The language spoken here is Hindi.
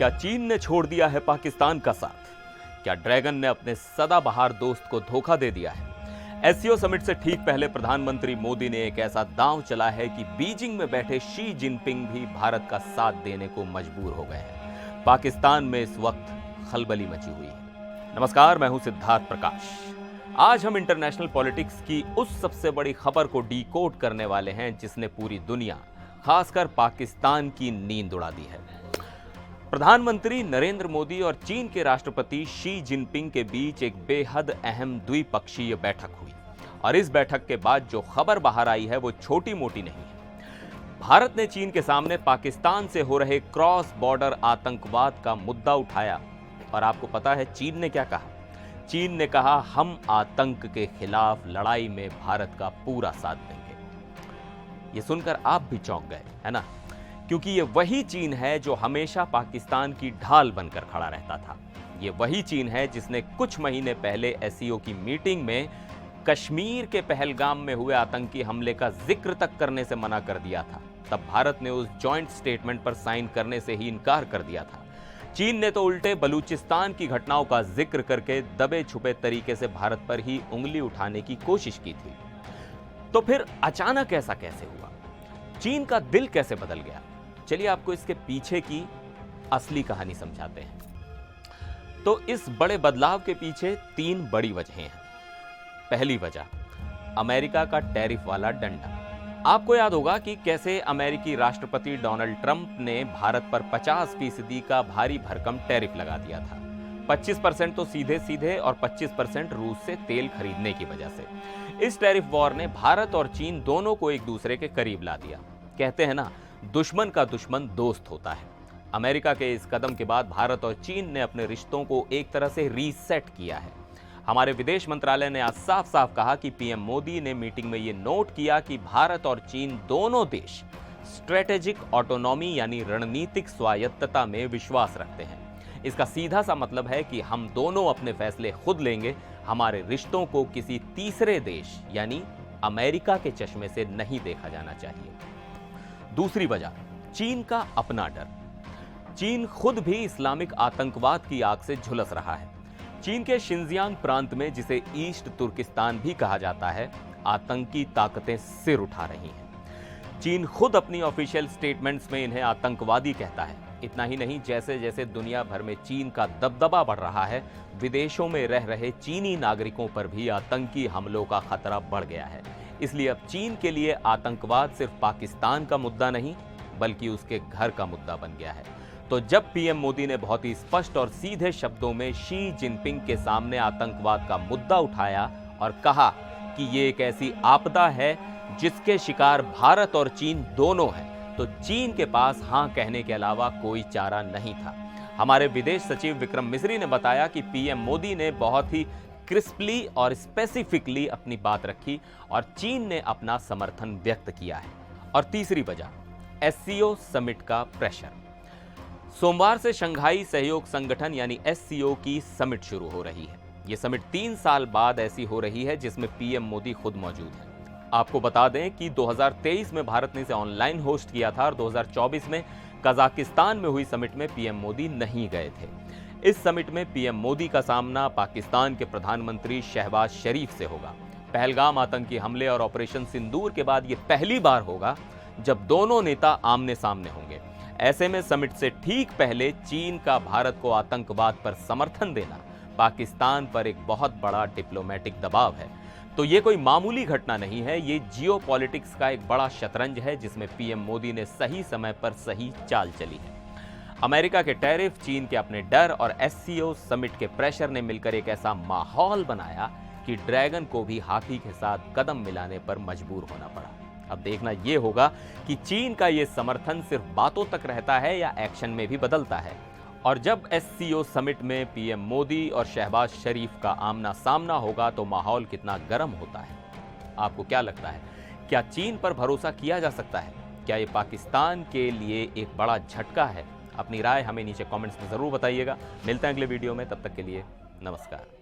क्या चीन ने छोड़ दिया है पाकिस्तान का साथ? क्या ड्रैगन ने अपने सदाबहार दोस्त को धोखा दे दिया है? एससीओ समिट से ठीक पहले प्रधानमंत्री मोदी ने एक ऐसा दांव चला है कि बीजिंग में बैठे शी जिनपिंग भी भारत का साथ देने को मजबूर हो गए हैं। पाकिस्तान में इस वक्त खलबली मची हुई है। नमस्कार, मैं हूं सिद्धार्थ प्रकाश। आज हम इंटरनेशनल पॉलिटिक्स की उस सबसे बड़ी खबर को डीकोड करने वाले हैं जिसने पूरी दुनिया, खासकर पाकिस्तान की नींद उड़ा दी है। प्रधानमंत्री नरेंद्र मोदी और चीन के राष्ट्रपति शी जिनपिंग के बीच एक बेहद अहम द्विपक्षीय बैठक हुई और इस बैठक के बाद जो खबर बाहर आई है वो छोटी मोटी नहीं है। भारत ने चीन के सामने पाकिस्तान से हो रहे क्रॉस बॉर्डर आतंकवाद का मुद्दा उठाया और आपको पता है चीन ने क्या कहा? चीन ने कहा, हम आतंक के खिलाफ लड़ाई में भारत का पूरा साथ देंगे। ये सुनकर आप भी चौंक गए, है ना? क्योंकि ये वही चीन है जो हमेशा पाकिस्तान की ढाल बनकर खड़ा रहता था। ये वही चीन है जिसने कुछ महीने पहले एससीओ की मीटिंग में कश्मीर के पहलगाम में हुए आतंकी हमले का जिक्र तक करने से मना कर दिया था। तब भारत ने उस जॉइंट स्टेटमेंट पर साइन करने से ही इनकार कर दिया था। चीन ने तो उल्टे बलूचिस्तान की घटनाओं का जिक्र करके दबे छुपे तरीके से भारत पर ही उंगली उठाने की कोशिश की थी। तो फिर अचानक ऐसा कैसे हुआ? चीन का दिल कैसे बदल गया? चलिए आपको इसके पीछे की असली कहानी समझाते हैं। तो इस बड़े बदलाव के पीछे तीन बड़ी वजहें हैं। पहली वजह, अमेरिका का टैरिफ वाला डंडा। आपको याद होगा कि कैसे अमेरिकी राष्ट्रपति डोनाल्ड ट्रंप ने भारत पर 50% का भारी भरकम टैरिफ लगा दिया था। 25% तो सीधे सीधे और 25% रूस से तेल खरीदने की वजह से। इस टैरिफ वॉर ने भारत और चीन दोनों को एक दूसरे के करीब ला दिया। कहते हैं ना, दुश्मन का दुश्मन दोस्त होता है। अमेरिका के इस कदम के बाद भारत और चीन ने अपने रिश्तों को एक तरह से रीसेट किया है। हमारे विदेश मंत्रालय ने आज साफ साफ कहा कि पीएम मोदी ने मीटिंग में यह नोट किया कि भारत और चीन दोनों देश स्ट्रेटेजिक ऑटोनॉमी यानी रणनीतिक स्वायत्तता में विश्वास रखते हैं। इसका सीधा सा मतलब है कि हम दोनों अपने फैसले खुद लेंगे। हमारे रिश्तों को किसी तीसरे देश यानी अमेरिका के चश्मे से नहीं देखा जाना चाहिए। दूसरी वजह, चीन का अपना डर। चीन खुद भी इस्लामिक आतंकवाद की आग से झुलस रहा है। चीन के शिनजियांग प्रांत में, जिसे ईस्ट तुर्किस्तान भी कहा जाता है, आतंकी ताकतें सिर उठा रही हैं। चीन खुद अपनी ऑफिशियल स्टेटमेंट्स में इन्हें आतंकवादी कहता है। इतना ही नहीं, जैसे जैसे दुनिया भर में चीन का दबदबा बढ़ रहा है, विदेशों में रह रहे चीनी नागरिकों पर भी आतंकी हमलों का खतरा बढ़ गया है। इसलिए अब चीन के लिए आतंकवाद सिर्फ पाकिस्तान का मुद्दा नहीं बल्कि उसके घर का मुद्दा बन गया है। तो जब पीएम मोदी ने बहुत ही स्पष्ट और सीधे शब्दों में शी जिनपिंग के सामने आतंकवाद का मुद्दा उठाया और कहा कि ये एक ऐसी आपदा है जिसके शिकार भारत और चीन दोनों हैं, तो चीन के पास हां कहने के अलावा कोई चारा नहीं था। हमारे विदेश सचिव विक्रम मिस्री ने बताया कि पीएम मोदी ने बहुत ही क्रिस्पली और स्पेसिफिकली अपनी बात रखी और चीन ने अपना समर्थन व्यक्त किया है। और तीसरी वजह, एससीओ समिट का प्रेशर। सोमवार से शंघाई सहयोग संगठन यानी एससीओ की समिट शुरू हो रही है। यह समिट 3 साल बाद ऐसी हो रही है जिसमें पीएम मोदी खुद मौजूद हैं। आपको बता दें कि 2023 में भारत ने इसे ऑनलाइन होस्ट किया था और 2024 में कजाकिस्तान में हुई समिट में पीएम मोदी नहीं गए थे। इस समिट में पीएम मोदी का सामना पाकिस्तान के प्रधानमंत्री शहबाज शरीफ से होगा। पहलगाम आतंकी हमले और ऑपरेशन सिंदूर के बाद यह पहली बार होगा जब दोनों नेता आमने सामने होंगे। ऐसे में समिट से ठीक पहले चीन का भारत को आतंकवाद पर समर्थन देना पाकिस्तान पर एक बहुत बड़ा डिप्लोमेटिक दबाव है। तो ये कोई मामूली घटना नहीं है, ये जियोपॉलिटिक्स का एक बड़ा शतरंज है जिसमें पीएम मोदी ने सही समय पर सही चाल चली है। अमेरिका के टैरिफ, चीन के अपने डर और एससीओ समिट के प्रेशर ने मिलकर एक ऐसा माहौल बनाया कि ड्रैगन को भी हाथी के साथ कदम मिलाने पर मजबूर होना पड़ा। अब देखना यह होगा कि चीन का यह समर्थन सिर्फ बातों तक रहता है या एक्शन में भी बदलता है। और जब एससीओ समिट में पीएम मोदी और शहबाज शरीफ का आमना सामना होगा तो माहौल कितना गर्म होता है। आपको क्या लगता है, क्या चीन पर भरोसा किया जा सकता है? क्या ये पाकिस्तान के लिए एक बड़ा झटका है? अपनी राय हमें नीचे कमेंट्स में जरूर बताइएगा। मिलते हैं अगले वीडियो में, तब तक के लिए नमस्कार।